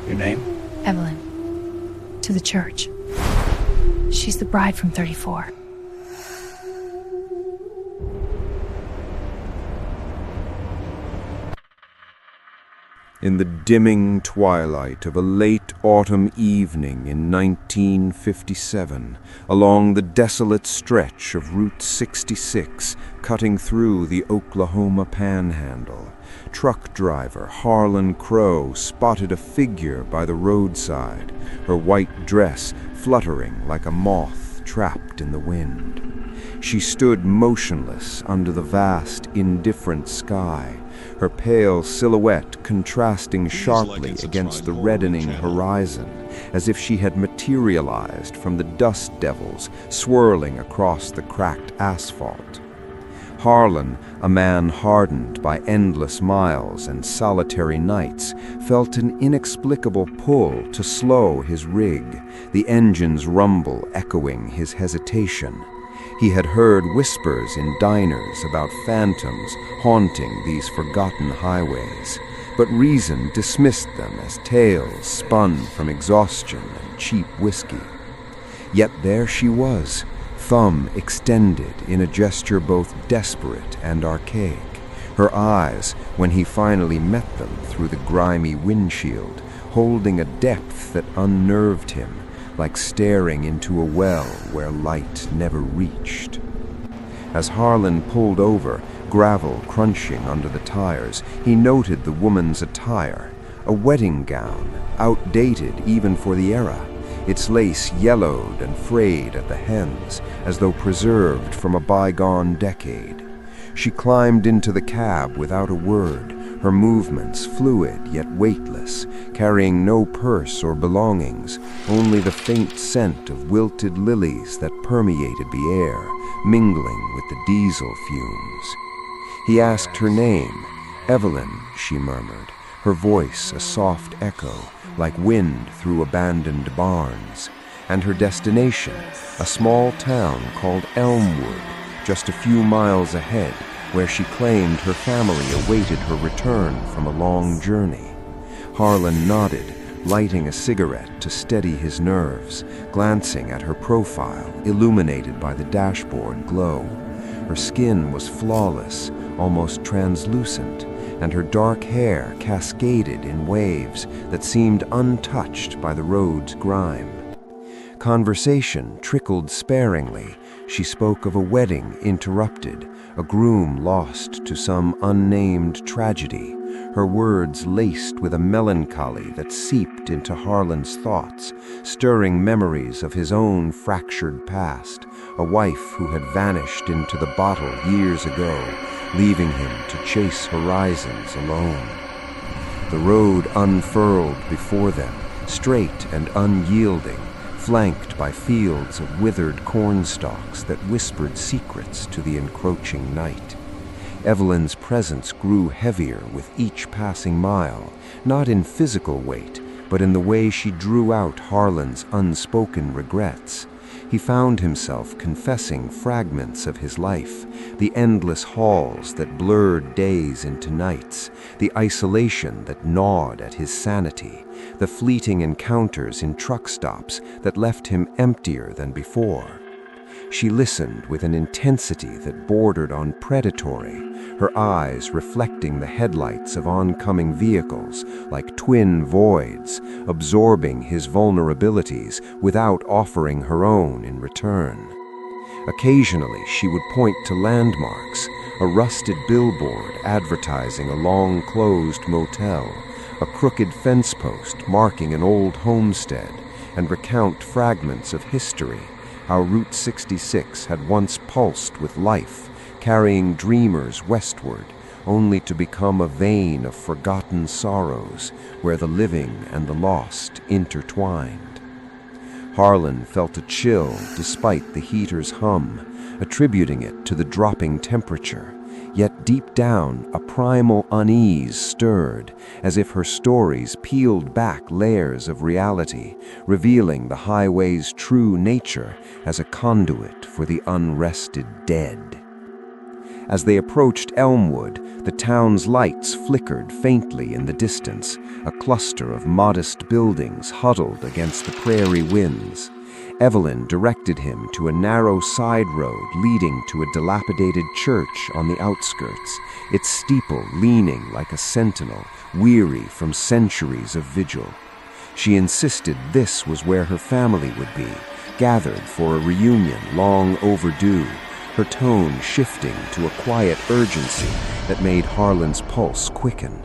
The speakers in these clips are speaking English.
Your name? Evelyn. To the church. She's the bride from 34. In the dimming twilight of a late autumn evening in 1957, along the desolate stretch of Route 66 cutting through the Oklahoma Panhandle, truck driver Harlan Crow spotted a figure by the roadside, her white dress fluttering like a moth trapped in the wind. She stood motionless under the vast, indifferent sky, her pale silhouette contrasting sharply against the reddening horizon, as if she had materialized from the dust devils swirling across the cracked asphalt. Harlan, a man hardened by endless miles and solitary nights, felt an inexplicable pull to slow his rig, the engine's rumble echoing his hesitation. He had heard whispers in diners about phantoms haunting these forgotten highways, but reason dismissed them as tales spun from exhaustion and cheap whiskey. Yet there she was, thumb extended in a gesture both desperate and archaic, her eyes, when he finally met them through the grimy windshield, holding a depth that unnerved him, like staring into a well where light never reached. As Harlan pulled over, gravel crunching under the tires, he noted the woman's attire, a wedding gown, outdated even for the era, its lace yellowed and frayed at the hems, as though preserved from a bygone decade. She climbed into the cab without a word, her movements fluid yet weightless, carrying no purse or belongings, only the faint scent of wilted lilies that permeated the air, mingling with the diesel fumes. He asked her name. "Evelyn," she murmured, her voice a soft echo, like wind through abandoned barns, and her destination, a small town called Elmwood, just a few miles ahead, where she claimed her family awaited her return from a long journey. Harlan nodded, lighting a cigarette to steady his nerves, glancing at her profile, illuminated by the dashboard glow. Her skin was flawless, almost translucent, and her dark hair cascaded in waves that seemed untouched by the road's grime. Conversation trickled sparingly. She spoke of a wedding interrupted, a groom lost to some unnamed tragedy, her words laced with a melancholy that seeped into Harlan's thoughts, stirring memories of his own fractured past, a wife who had vanished into the bottle years ago, leaving him to chase horizons alone. The road unfurled before them, straight and unyielding, flanked by fields of withered cornstalks that whispered secrets to the encroaching night. Evelyn's presence grew heavier with each passing mile, not in physical weight, but in the way she drew out Harlan's unspoken regrets. He found himself confessing fragments of his life, the endless halls that blurred days into nights, the isolation that gnawed at his sanity, the fleeting encounters in truck stops that left him emptier than before. She listened with an intensity that bordered on predatory, her eyes reflecting the headlights of oncoming vehicles like twin voids, absorbing his vulnerabilities without offering her own in return. Occasionally, she would point to landmarks, a rusted billboard advertising a long-closed motel, a crooked fence post marking an old homestead, and recount fragments of history, how Route 66 had once pulsed with life, carrying dreamers westward, only to become a vein of forgotten sorrows where the living and the lost intertwined. Harlan felt a chill despite the heater's hum, attributing it to the dropping temperature. Yet deep down, a primal unease stirred, as if her stories peeled back layers of reality, revealing the highway's true nature as a conduit for the unrested dead. As they approached Elmwood, the town's lights flickered faintly in the distance, a cluster of modest buildings huddled against the prairie winds. Evelyn directed him to a narrow side road leading to a dilapidated church on the outskirts, its steeple leaning like a sentinel, weary from centuries of vigil. She insisted this was where her family would be, gathered for a reunion long overdue, her tone shifting to a quiet urgency that made Harlan's pulse quicken.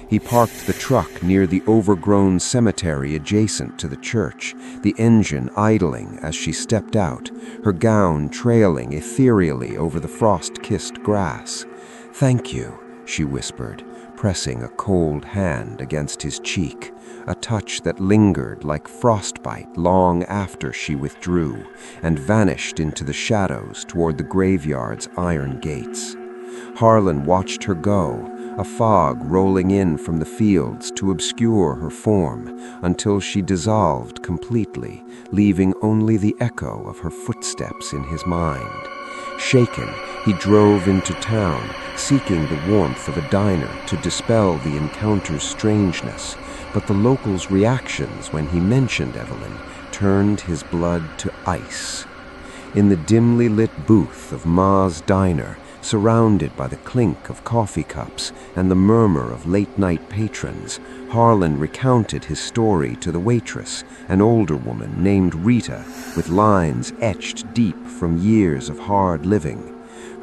He parked the truck near the overgrown cemetery adjacent to the church, the engine idling as she stepped out, her gown trailing ethereally over the frost-kissed grass. "Thank you," she whispered, pressing a cold hand against his cheek, a touch that lingered like frostbite long after she withdrew and vanished into the shadows toward the graveyard's iron gates. Harlan watched her go, a fog rolling in from the fields to obscure her form, until she dissolved completely, leaving only the echo of her footsteps in his mind. Shaken, he drove into town, seeking the warmth of a diner to dispel the encounter's strangeness, but the locals' reactions when he mentioned Evelyn turned his blood to ice. In the dimly lit booth of Ma's diner, surrounded by the clink of coffee cups and the murmur of late-night patrons, Harlan recounted his story to the waitress, an older woman named Rita, with lines etched deep from years of hard living.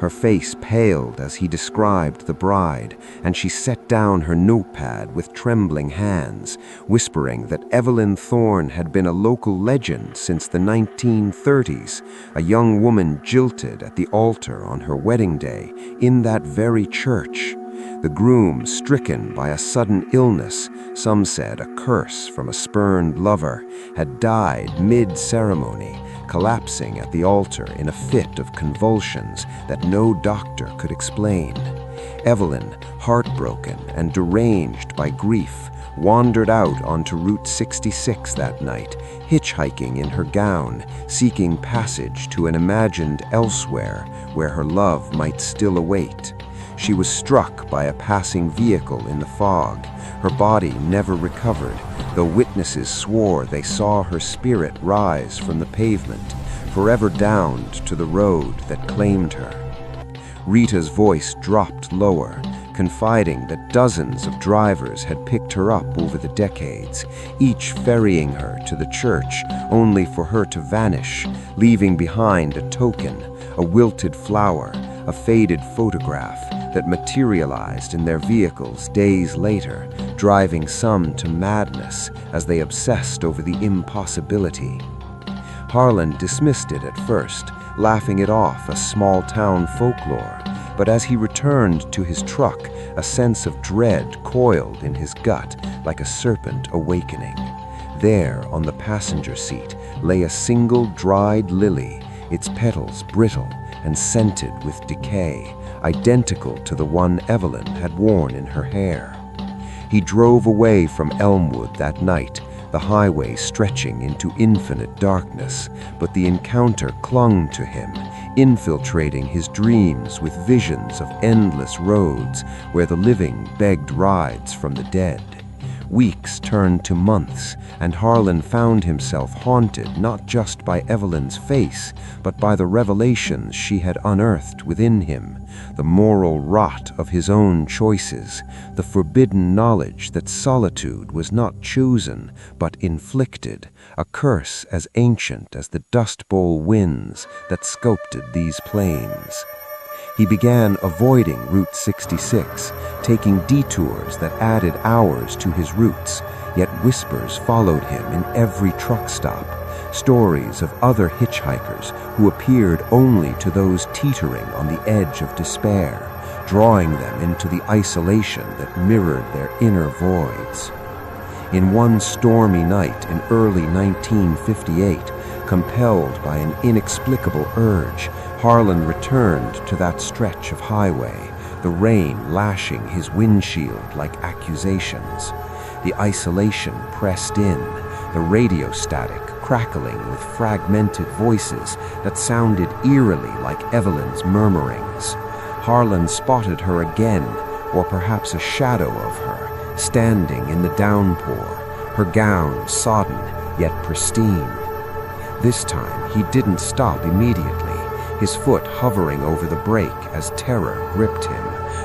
Her face paled as he described the bride, and she set down her notepad with trembling hands, whispering that Evelyn Thorne had been a local legend since the 1930s, a young woman jilted at the altar on her wedding day in that very church. The groom, stricken by a sudden illness, some said a curse from a spurned lover, had died mid-ceremony, collapsing at the altar in a fit of convulsions that no doctor could explain. Evelyn, heartbroken and deranged by grief, wandered out onto Route 66 that night, hitchhiking in her gown, seeking passage to an imagined elsewhere where her love might still await. She was struck by a passing vehicle in the fog. Her body never recovered, though witnesses swore they saw her spirit rise from the pavement, forever downed to the road that claimed her. Rita's voice dropped lower, confiding that dozens of drivers had picked her up over the decades, each ferrying her to the church only for her to vanish, leaving behind a token, a wilted flower, a faded photograph that materialized in their vehicles days later, driving some to madness as they obsessed over the impossibility. Harlan dismissed it at first, laughing it off as small-town folklore, but as he returned to his truck, a sense of dread coiled in his gut like a serpent awakening. There, on the passenger seat, lay a single dried lily, its petals brittle and scented with decay, identical to the one Evelyn had worn in her hair. He drove away from Elmwood that night, the highway stretching into infinite darkness, but the encounter clung to him, infiltrating his dreams with visions of endless roads where the living begged rides from the dead. Weeks turned to months, and Harlan found himself haunted not just by Evelyn's face, but by the revelations she had unearthed within him, the moral rot of his own choices, the forbidden knowledge that solitude was not chosen, but inflicted, a curse as ancient as the Dust Bowl winds that sculpted these plains. He began avoiding Route 66, taking detours that added hours to his routes, yet whispers followed him in every truck stop, stories of other hitchhikers who appeared only to those teetering on the edge of despair, drawing them into the isolation that mirrored their inner voids. In one stormy night in early 1958, compelled by an inexplicable urge, Harlan returned to that stretch of highway, the rain lashing his windshield like accusations. The isolation pressed in, the radio static crackling with fragmented voices that sounded eerily like Evelyn's murmurings. Harlan spotted her again, or perhaps a shadow of her, standing in the downpour, her gown sodden yet pristine. This time he didn't stop immediately, his foot hovering over the brake as terror gripped him,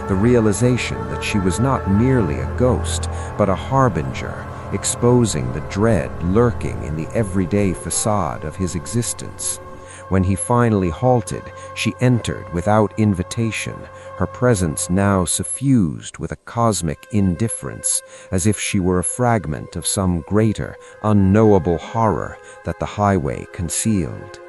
the realization that she was not merely a ghost, but a harbinger, exposing the dread lurking in the everyday facade of his existence. When he finally halted, she entered without invitation, her presence now suffused with a cosmic indifference, as if she were a fragment of some greater, unknowable horror that the highway concealed.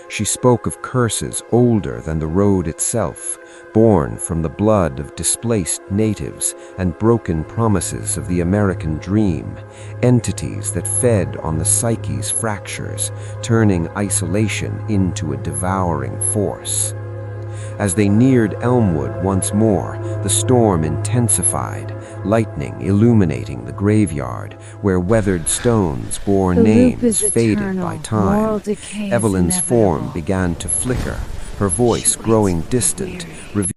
She spoke of curses older than the road itself, born from the blood of displaced natives and broken promises of the American dream, entities that fed on the psyche's fractures, turning isolation into a devouring force. As they neared Elmwood once more, the storm intensified, lightning illuminating the graveyard, where weathered stones bore names faded by time. Evelyn's form began to flicker, her voice growing distant, revealing